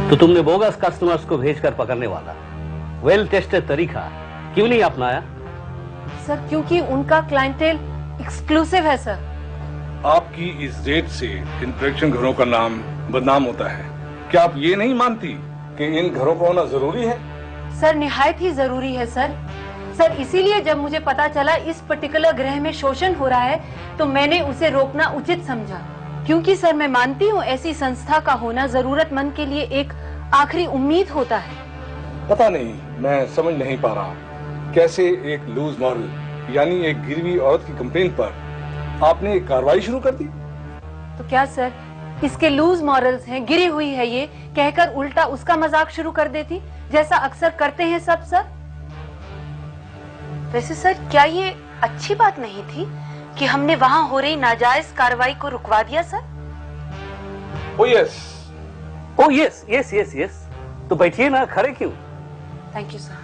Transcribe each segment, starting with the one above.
तो तुमने bogus customers को भेजकर पकड़ने वाला वेल टेस्टेड तरीका क्यों नहीं अपनाया? सर क्योंकि उनका क्लाइंटेल एक्सक्लूसिव है सर। आपकी इस रेट से इन प्रेक्षण घरों का नाम बदनाम होता है। क्या आप ये नहीं मानती कि इन घरों का होना जरूरी है? सर निहायत ही जरूरी है सर। सर इसीलिए जब मुझे पता चला इस पर्टिकुलर ग्रह में शोषण हो रहा है तो मैंने उसे रोकना उचित समझा, क्योंकि सर मैं मानती हूँ ऐसी संस्था का होना जरूरतमंद के लिए एक आखिरी उम्मीद होता है। पता नहीं, मैं समझ नहीं पा रहा कैसे एक लूज मॉरल यानी एक गिरवी औरत की कंप्लेन पर आपने एक कार्रवाई शुरू कर दी। तो क्या सर इसके लूज मॉरल्स हैं, गिरी हुई है ये कहकर उल्टा उसका मजाक शुरू कर देती, जैसा अक्सर करते हैं सब सर। वैसे सर क्या ये अच्छी बात नहीं थी कि हमने वहां हो रही नाजायज कार्रवाई को रुकवा दिया sir? Oh yes, oh yes yes yes yes. तो बैठिए ना, खड़े क्यों? Thank you sir.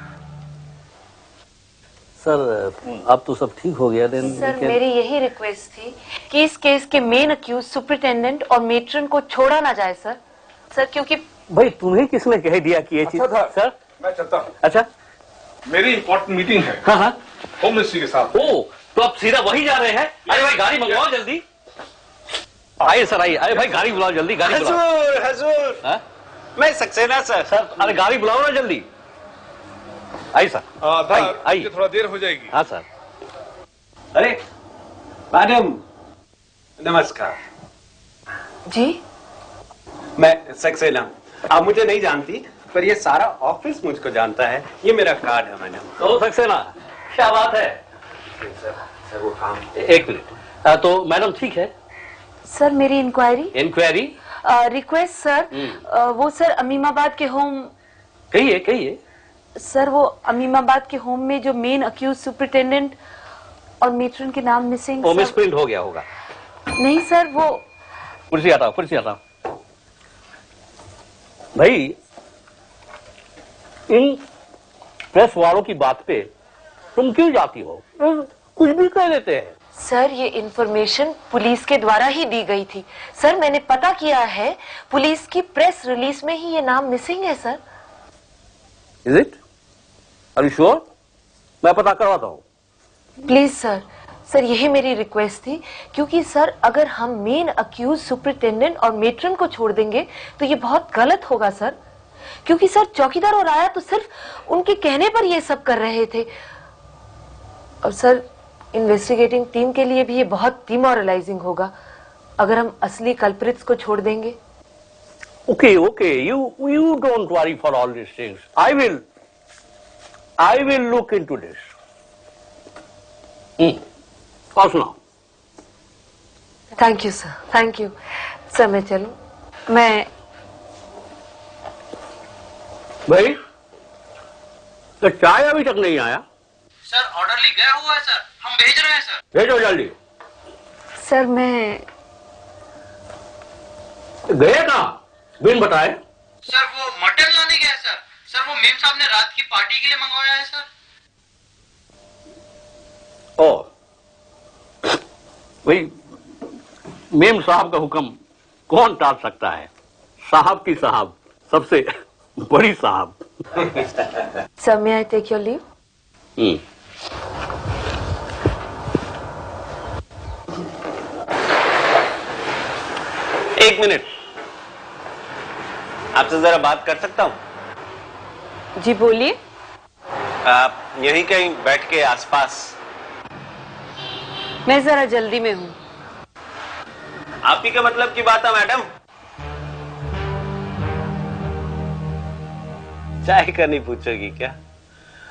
सर अब तो सब ठीक हो गया। देन सर मेरी यही रिक्वेस्ट थी कि इस केस के मेन अक्यूज सुपरिटेंडेंट और मेट्रन को छोड़ा ना जाए सर। सर क्योंकि भाई तुम्हें किसने कह दिया कि ये चीज? सर मैं चलता हूँ। अच्छा, मेरी इंपॉर्टेंट मीटिंग है। हाँ हाँ, होम मिनिस्ट्री के साथ। ओ तो आप सीधा वही जा रहे हैं? अरे भाई गाड़ी मंगवाओ जल्दी। आइए सर आइए। अरे भाई गाड़ी बुलाओ जल्दी, गाड़ी बुलाओ। हजूर हजूर, हाँ? मैं सक्सेना सर। सर अरे गाड़ी बुलाओ ना जल्दी। आइए सर, आइए, थोड़ा देर हो जाएगी। हाँ सर। अरे मैडम नमस्कार। जी मैं सक्सेना, आप मुझे नहीं जानती पर ये सारा ऑफिस मुझको जानता है। ये मेरा कार्ड है मैडम। तो सक्सेना क्या बात है? सर वो काम। एक मिनट। तो मैडम ठीक है? सर मेरी इंक्वायरी रिक्वेस्ट सर, वो सर अमीमाबाद के होम। कहिए कहिए। सर वो अमीमाबाद के होम में जो मेन अक्यूज सुपरिटेंडेंट और मेट्रन के नाम मिसिंग। वो मिसप्रिंट हो गया होगा। नहीं सर वो। कुर्सी हटाओ, कुर्सी हटाओ। भाई इन प्रेस वालों की बात पे तुम क्यों जाती हो? कुछ भी कह देते हैं। सर ये इंफॉर्मेशन पुलिस के द्वारा ही दी गई थी सर। मैंने पता किया है, पुलिस की प्रेस रिलीज में ही ये नाम मिसिंग है sir. Is it? Are you sure? मैं पता करवाता हूँ। प्लीज सर, सर यही मेरी रिक्वेस्ट थी, क्योंकि सर अगर हम मेन अक्यूज सुपरिटेंडेंट और मेट्रन को छोड़ देंगे तो ये बहुत गलत होगा सर, क्योंकि सर चौकीदार और आया तो सिर्फ उनके कहने पर ये सब कर रहे थे। और सर इन्वेस्टिगेटिंग टीम के लिए भी ये बहुत डिमोरलाइजिंग होगा अगर हम असली कल्प्रिट्स को छोड़ देंगे। Okay okay, you don't worry for all these things. I will look into this. और सुनाओ। Thank you sir, thank you sir. मैं चलूं? मैं भाई तो चाय अभी तक नहीं आया? सर ऑर्डरली गया हुआ है सर, हम भेज रहे हैं सर। भेजो जल्दी। सर मैं गए कहाँ बिन बताए? सर वो मटन लाने गया है सर। सर वो मेम साहब ने रात की पार्टी के लिए मंगवाया है सर। ओ भाई, मेम साहब का हुक्म कौन टाल सकता है? साहब की साहब, सबसे बड़ी साहब। Sir may I take your leave? एक मिनट, आपसे जरा बात कर सकता हूँ? जी बोलिए। आप यहीं कहीं बैठ के आसपास। मैं जरा जल्दी में हूँ। आप ही का मतलब की बात है मैडम? चाय का नहीं पूछोगी क्या?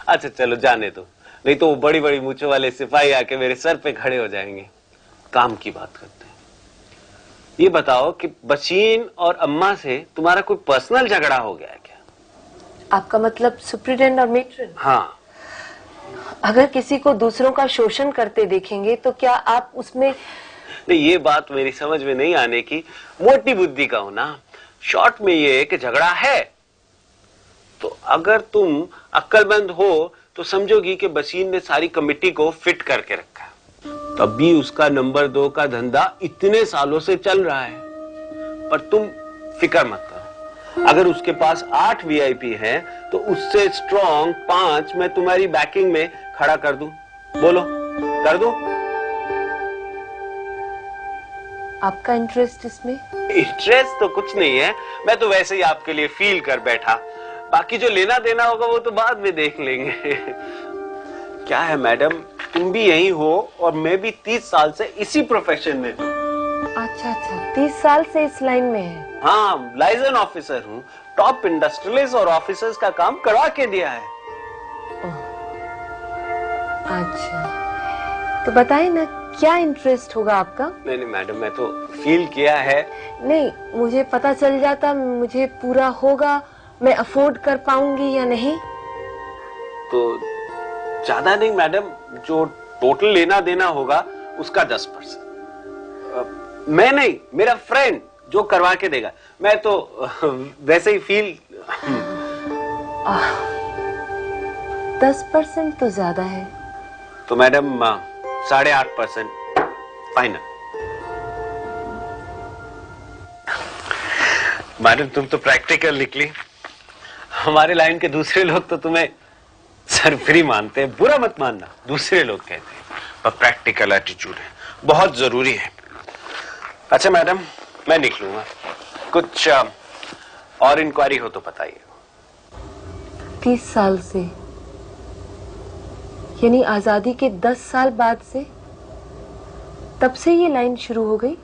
अच्छा चलो जाने दो, नहीं तो वो बड़ी बड़ी मूंछों वाले सिपाही आके मेरे सर पे खड़े हो जाएंगे। काम की बात करते हैं। ये बताओ कि बशीन और अम्मा से तुम्हारा कोई पर्सनल झगड़ा हो गया है क्या? आपका मतलब सुपरिटेंडेंट और मेट्रन? हाँ। अगर किसी को दूसरों का शोषण करते देखेंगे तो क्या आप उसमें? नहीं, ये बात मेरी समझ में नहीं आने की मोटी बुद्धि का हो ना। शॉर्ट में ये कि झगड़ा है, तो अगर तुम अक्लमंद हो तो समझोगी कि बशीन ने सारी कमिटी को फिट करके रखा है, तब भी उसका नंबर 2 का धंधा इतने सालों से चल रहा है। पर तुम फिक्र मत करो, अगर उसके पास 8 वीआईपी हैं, तो उससे स्ट्रॉन्ग 5 मैं तुम्हारी बैकिंग में खड़ा कर दूं। बोलो, कर दूं? आपका इंटरेस्ट इसमें? इंटरेस्ट तो कुछ नहीं है, मैं तो वैसे ही आपके लिए फील कर बैठा। बाकी जो लेना देना होगा वो तो बाद में देख लेंगे। क्या है मैडम, तुम भी यही हो और मैं भी 30 साल से इसी प्रोफेशन में हूँ। अच्छा अच्छा, 30 साल से इस लाइन में है? हाँ, लाइजन ऑफिसर हूँ। टॉप इंडस्ट्रियलिस्ट और ऑफिसर्स का काम करवा के दिया है। अच्छा, तो बताइए ना, क्या इंटरेस्ट होगा आपका? नहीं मैडम, मैं तो फील किया है। नहीं, मुझे पता चल जाता, मुझे पूरा होगा, मैं अफोर्ड कर पाऊंगी या नहीं? तो ज्यादा नहीं मैडम, जो टोटल लेना देना होगा उसका 10%। मैं नहीं, मेरा फ्रेंड जो करवा के देगा। मैं तो वैसे ही फील। 10% तो ज्यादा है। तो मैडम 8.5% फाइनल। मैडम तुम तो प्रैक्टिकल निकली। हमारे लाइन के दूसरे लोग तो तुम्हें सरफरी मानते हैं। बुरा मत मानना, दूसरे लोग कहते हैं, पर प्रैक्टिकल एटीट्यूड है, बहुत जरूरी है। अच्छा मैडम, मैं निकलूंगा। कुछ और इंक्वायरी हो तो बताइए। 30 साल से, यानी आजादी के 10 साल बाद से, तब से ये लाइन शुरू हो गई?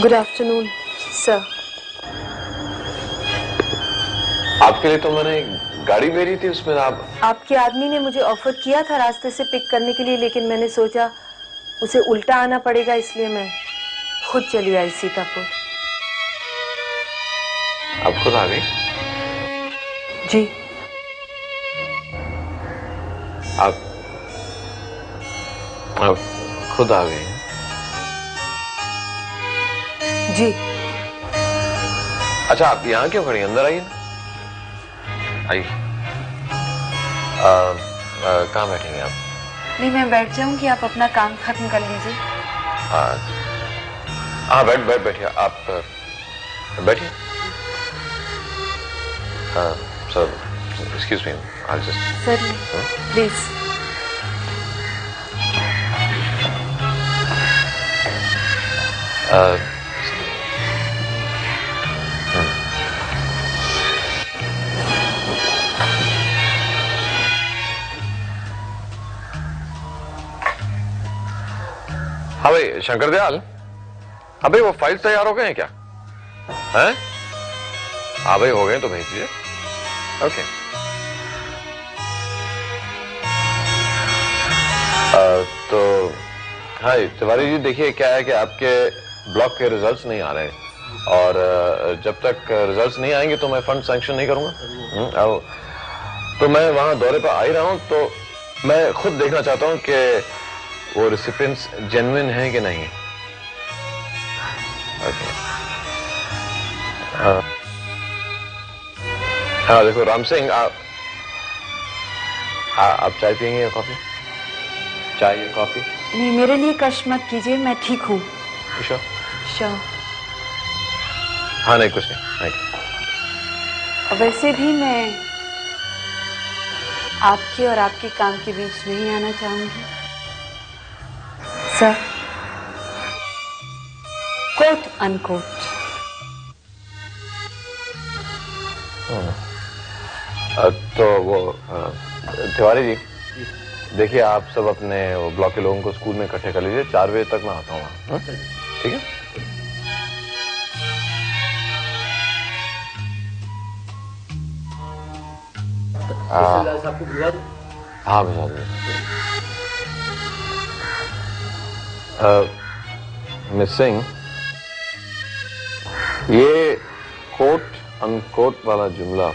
Good afternoon sir. आपके लिए तो मैंने एक गाड़ी भेजी थी, उसमें आपके आदमी ने मुझे ऑफर किया था रास्ते से पिक करने के लिए, लेकिन मैंने सोचा उसे उल्टा आना पड़ेगा, इसलिए मैं खुद चली आई सीतापुर। आप खुद आ गई? जी। आप खुद आ गई? जी। अच्छा, आप यहाँ क्यों खड़ी? अंदर आइए ना, आइए। कहाँ बैठेंगे आप? नहीं, मैं बैठ जाऊंगी, आप अपना काम खत्म कर लीजिए। हाँ, बैठिए आप, बैठिए। Sir, excuse me, I just. Sir please. हाँ भाई शंकर दयाल, हाँ भाई वो फाइल तैयार हो गए हैं क्या? हैं? हाँ भाई हो गए तो भेज दीजिए। ओके। तो हाँ तिवारी जी, देखिए क्या है कि आपके ब्लॉक के रिजल्ट्स नहीं आ रहे, और जब तक रिजल्ट्स नहीं आएंगे तो मैं फंड सैंक्शन नहीं करूंगा। तो मैं वहां दौरे पर आ ही रहा हूं, तो मैं खुद देखना चाहता हूं कि वो रेसिपिएंट्स जेन्युइन हैं कि नहीं। ओके। हाँ देखो राम सिंह, आप चाय पियेंगे या कॉफी? चाय या कॉफी? नहीं, मेरे लिए कष्ट मत कीजिए, मैं ठीक हूँ। श्योर? श्योर। हाँ नहीं कुछ नहीं। वैसे भी मैं आपके और आपके काम के बीच नहीं आना चाहूंगी सर। Quote unquote. तो वो तिवारी जी, देखिए आप सब अपने वो ब्लॉक के लोगों को स्कूल में इकट्ठे कर लीजिए, 4 बजे तक मैं आता हूँ। ठीक है? हाँ भिजवा दीजिए। मिस सिंह, ये कोट अनकोट वाला जुमला,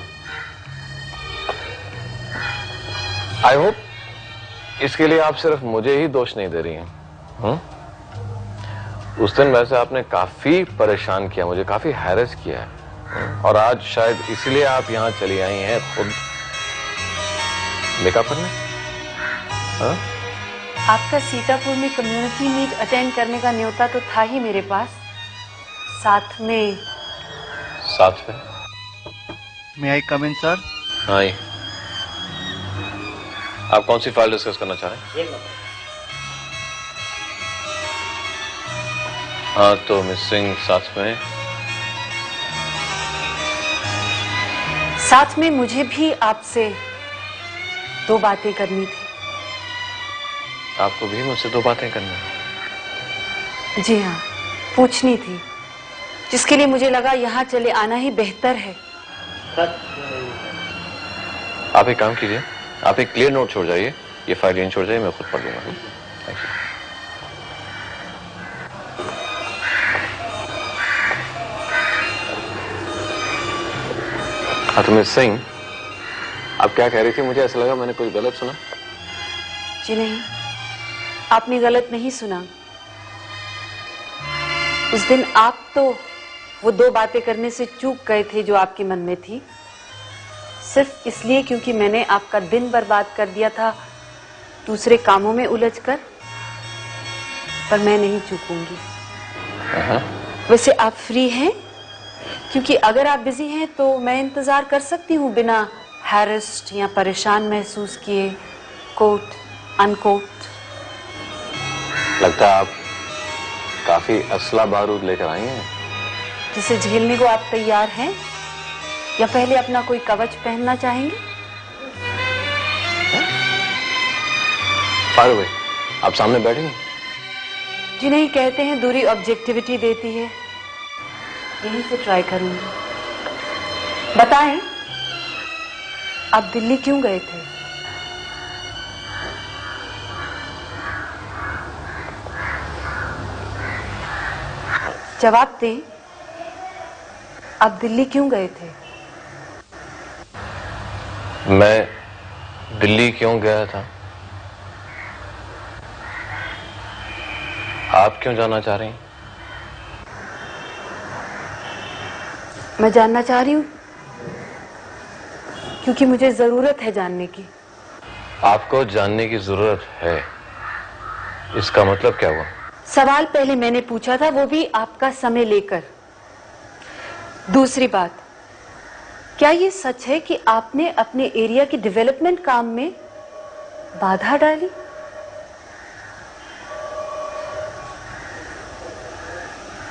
आई होप इसके लिए आप सिर्फ मुझे ही दोष नहीं दे रही हैं। उस दिन वैसे आपने काफी परेशान किया, मुझे काफी हैरेस किया है, और आज शायद इसलिए आप यहां चली आई हैं खुद मेकअप करने। हाँ? आपका सीतापुर में कम्युनिटी मीट अटेंड करने का न्योता तो था ही मेरे पास, साथ में मे आई कम इन सर? हाँ, आप कौन सी फाइल डिस्कस करना चाह रहे हैं? हाँ, तो मिस सिंह साथ में मुझे भी आपसे 2 बातें करनी थी। आपको भी मुझसे 2 बातें करनी है? जी हाँ, पूछनी थी, जिसके लिए मुझे लगा यहाँ चले आना ही बेहतर है। आप एक काम कीजिए, आप एक क्लियर नोट छोड़ जाइए, ये फाइल यहीं छोड़ जाइए, मैं खुद पढ़ लूंगा। Thank you. हाँ, तो मिस सिंह, आप क्या कह रही थी? मुझे ऐसा लगा मैंने कुछ गलत सुना। जी नहीं, आपने गलत नहीं सुना। उस दिन आप तो वो 2 बातें करने से चूक गए थे जो आपके मन में थी, सिर्फ इसलिए क्योंकि मैंने आपका दिन बर्बाद कर दिया था दूसरे कामों में उलझकर। पर मैं नहीं चूकूंगी। वैसे आप फ्री हैं? क्योंकि अगर आप बिजी हैं तो मैं इंतजार कर सकती हूँ बिना हैरेस्ड या परेशान महसूस किए। Quote unquote. लगता है आप काफी असला बारूद लेकर आई हैं। जिसे झेलने को आप तैयार हैं, या पहले अपना कोई कवच पहनना चाहेंगे? फायर अवे, आप सामने बैठेंगे? जी नहीं, कहते हैं दूरी ऑब्जेक्टिविटी देती है, यहीं से ट्राई करूंगी। बताएं, आप दिल्ली क्यों गए थे? जवाब दें, आप दिल्ली क्यों गए थे? मैं दिल्ली क्यों गया था? आप क्यों जाना चाह रही हैं? मैं जानना चाह रही हूं क्योंकि मुझे जरूरत है जानने की। आपको जानने की जरूरत है, इसका मतलब क्या हुआ? सवाल पहले मैंने पूछा था, वो भी आपका समय लेकर। दूसरी बात, क्या ये सच है कि आपने अपने एरिया की डेवलपमेंट काम में बाधा डाली?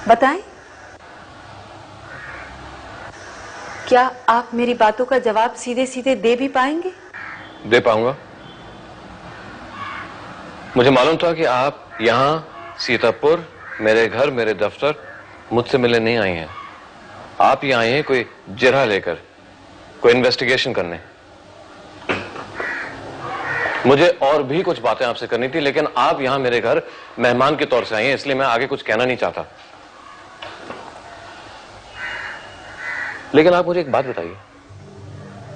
बताएं, क्या आप मेरी बातों का जवाब सीधे सीधे दे भी पाएंगे? दे पाऊंगा। मुझे मालूम था कि आप यहां सीतापुर, मेरे घर, मेरे दफ्तर, मुझसे मिलने नहीं आई हैं। आप यहां आई हैं कोई जिरह लेकर, कोई इन्वेस्टिगेशन करने। मुझे और भी कुछ बातें आपसे करनी थी, लेकिन आप यहां मेरे घर मेहमान के तौर से आई हैं, इसलिए मैं आगे कुछ कहना नहीं चाहता। लेकिन आप मुझे एक बात बताइए,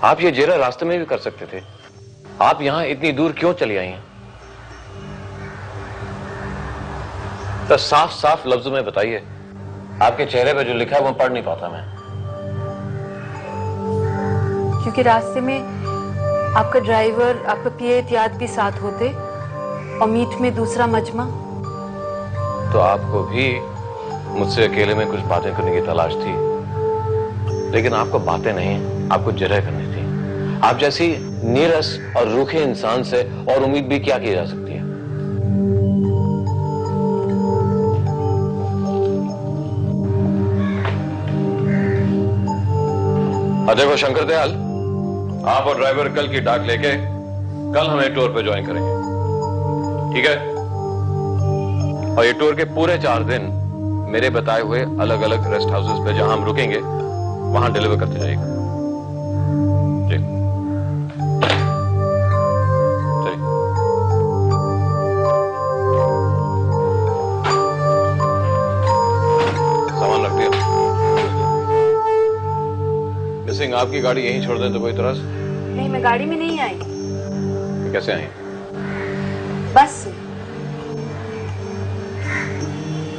आप ये जिरह रास्ते में भी कर सकते थे, आप यहां इतनी दूर क्यों चली आई हैं? तो साफ साफ लफ्जों में बताइए। आपके चेहरे पे जो लिखा है वो पढ़ नहीं पाता मैं। क्योंकि रास्ते में आपका ड्राइवर, आपका पीए इत्यादि भी साथ होते, और मीट में दूसरा मजमा। तो आपको भी मुझसे अकेले में कुछ बातें करने की तलाश थी, लेकिन आपको बातें नहीं, आपको जिरह करनी थी। आप जैसी नीरस और रूखे इंसान से और उम्मीद भी क्या की जा सकती है? देखो शंकर दयाल, आप और ड्राइवर कल की डाक लेके कल हमें टूर पे ज्वाइन करेंगे, ठीक है? और ये टूर के पूरे 4 दिन मेरे बताए हुए अलग अलग रेस्ट हाउसेस पे जहां हम रुकेंगे वहां डिलीवर करते जाइएगा। जी चलिए। सामान रख दिया। सिंह आपकी गाड़ी यहीं छोड़ दें तो कोई इतराज? नहीं, मैं गाड़ी में नहीं आई। कैसे आई? बस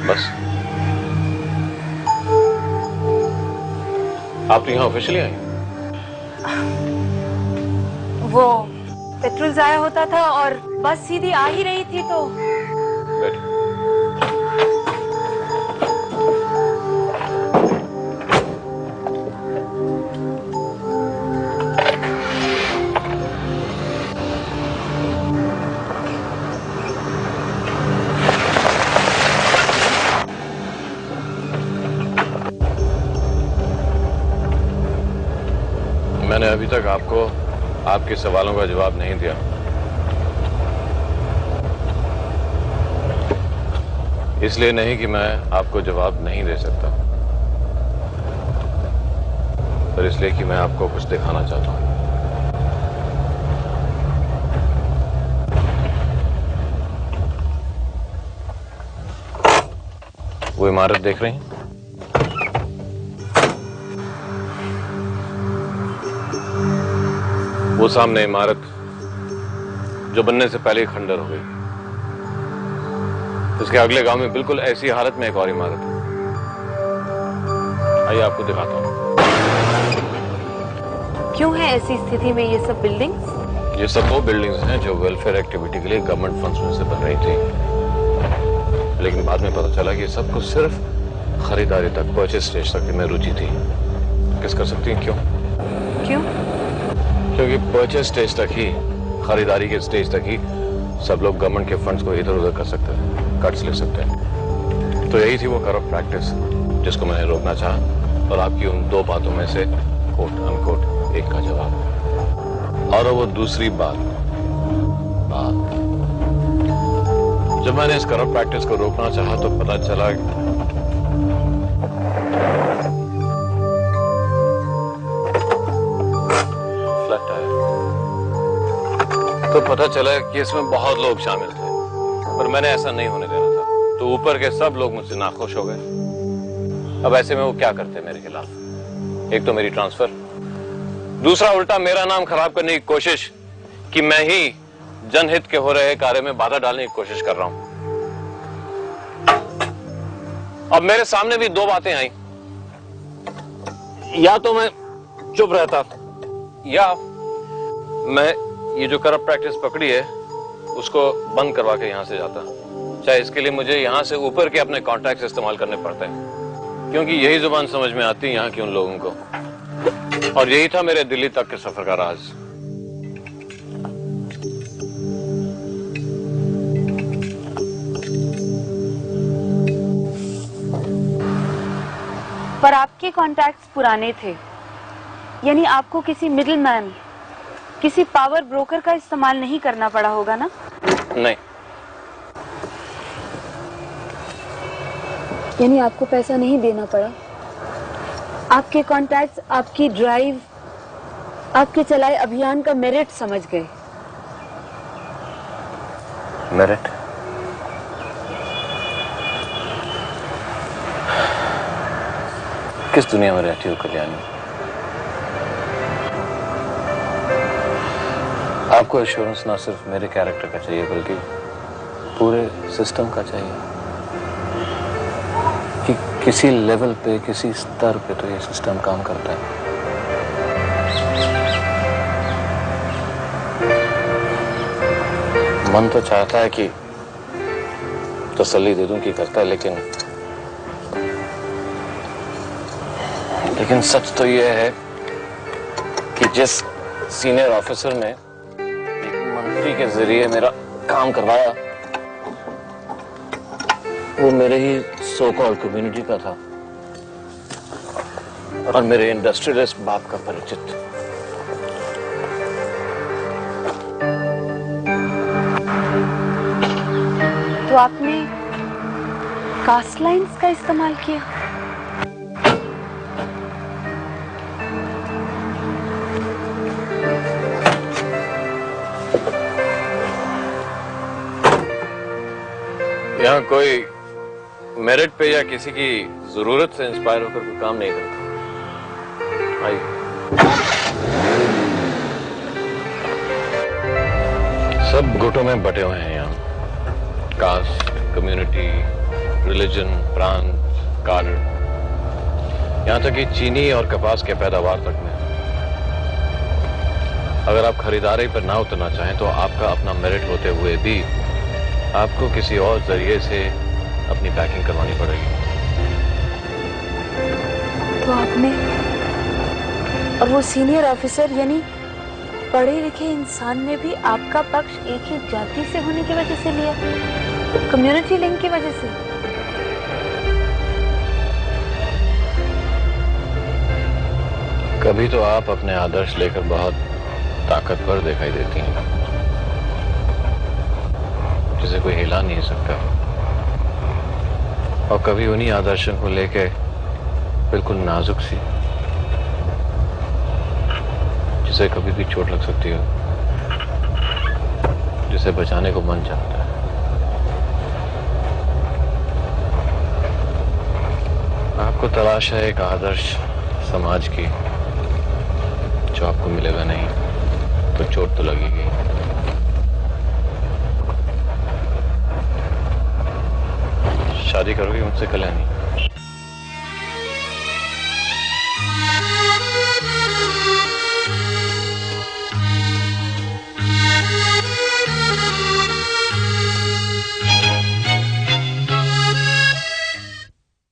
बस आप तो यहाँ ऑफिशियली आई? वो पेट्रोल जाया होता था और बस सीधी आ ही रही थी तो। बैठ। मैंने अभी तक आपको आपके सवालों का जवाब नहीं दिया। इसलिए नहीं कि मैं आपको जवाब नहीं दे सकता, पर इसलिए कि मैं आपको कुछ दिखाना चाहता हूं। वो इमारत देख रही हैं? वो सामने इमारत जो बनने से पहले ही खंडर हो गई, उसके अगले गांव में बिल्कुल ऐसी हालत में एक और इमारत है। आइए आपको दिखाता हूं। क्यों है ऐसी स्थिति में ये सब बिल्डिंग्स? ये सब वो बिल्डिंग्स हैं जो वेलफेयर एक्टिविटी के लिए गवर्नमेंट फंड्स में से बन रही थी, लेकिन बाद में पता चला कि सब कुछ सिर्फ खरीदारी तक, परचेज स्टेज तक में रुचि थी। किस कर सकती हैं क्यों? क्यों? क्योंकि परचेज स्टेज तक ही, खरीदारी के स्टेज तक ही सब लोग गवर्नमेंट के फंड्स को इधर उधर कर सकते हैं, कट्स ले सकते हैं। तो यही थी वो करप्ट प्रैक्टिस जिसको मैंने रोकना चाहा, और आपकी उन दो बातों में से कोट अनकोट एक का जवाब। और वो दूसरी बात, जब मैंने इस करप्ट प्रैक्टिस को रोकना चाहा तो पता चला कि इसमें बहुत लोग शामिल थे, पर मैंने ऐसा नहीं होने देना था। तो ऊपर के सब लोग मुझसे नाखुश हो गए। अब ऐसे में वो क्या करते मेरे खिलाफ? एक तो मेरी ट्रांसफर, दूसरा उल्टा मेरा नाम खराब करने की कोशिश कि मैं ही जनहित के हो रहे कार्य में बाधा डालने की कोशिश कर रहा हूं। अब मेरे सामने भी दो बातें आई, या तो मैं चुप रहता, या मैं ये जो करप्ट प्रैक्टिस पकड़ी है उसको बंद करवा के यहां से जाता, चाहे इसके लिए मुझे यहां से ऊपर के अपने कॉन्टैक्ट्स इस्तेमाल करने पड़ते हैं, क्योंकि यही जुबान समझ में आती है यहां के उन लोगों को। और यही था मेरे दिल्ली तक के सफर का राज। पर आपके कॉन्टैक्ट्स पुराने थे, यानी आपको किसी मिडलमैन, किसी पावर ब्रोकर का इस्तेमाल नहीं करना पड़ा होगा ना? नहीं। यानी आपको पैसा नहीं देना पड़ा? आपके कॉन्टैक्ट्स आपकी ड्राइव, आपके चलाए अभियान का मेरिट समझ गए। मेरिट? किस दुनिया में रहती हो कल्याणी? आपको एश्योरेंस ना सिर्फ मेरे कैरेक्टर का चाहिए बल्कि पूरे सिस्टम का चाहिए कि किसी लेवल पे, किसी स्तर पे तो ये सिस्टम काम करता है। मन तो चाहता है कि तसल्ली दे दूं कि करता है, लेकिन सच तो ये है कि जिस सीनियर ऑफिसर ने मंत्री के जरिए मेरा काम करवाया वो मेरे ही सो कॉल्ड कम्युनिटी का था और मेरे इंडस्ट्रियलिस्ट बाप का परिचित। तो आपने कास्ट लाइन्स का इस्तेमाल किया? यहाँ कोई मेरिट पे या किसी की जरूरत से इंस्पायर होकर कोई काम नहीं करता। आइए। सब गुटों में बटे हुए हैं यहाँ, कास्ट, कम्युनिटी, रिलीजन, प्रांत, कार्ड, यहाँ तक कि चीनी और कपास के पैदावार तक में। अगर आप खरीदारी पर ना उतरना चाहें तो आपका अपना मेरिट होते हुए भी आपको किसी और जरिए से अपनी पैकिंग करवानी पड़ेगी। तो आपने और वो सीनियर ऑफिसर यानी पढ़े लिखे इंसान ने भी आपका पक्ष एक ही जाति से होने की वजह से लिया, कम्युनिटी लिंक की वजह से? कभी तो आप अपने आदर्श लेकर बहुत ताकतवर दिखाई देती हैं, जिसे कोई हिला नहीं सकता, और कभी उन्हीं आदर्शों को लेके बिल्कुल नाजुक सी, जिसे कभी भी चोट लग सकती हो, जिसे बचाने को मन चाहता है। आपको तलाश है एक आदर्श समाज की, जो आपको मिलेगा नहीं तो चोट तो लगेगी। शादी करोगी मुझसे कल्याणी?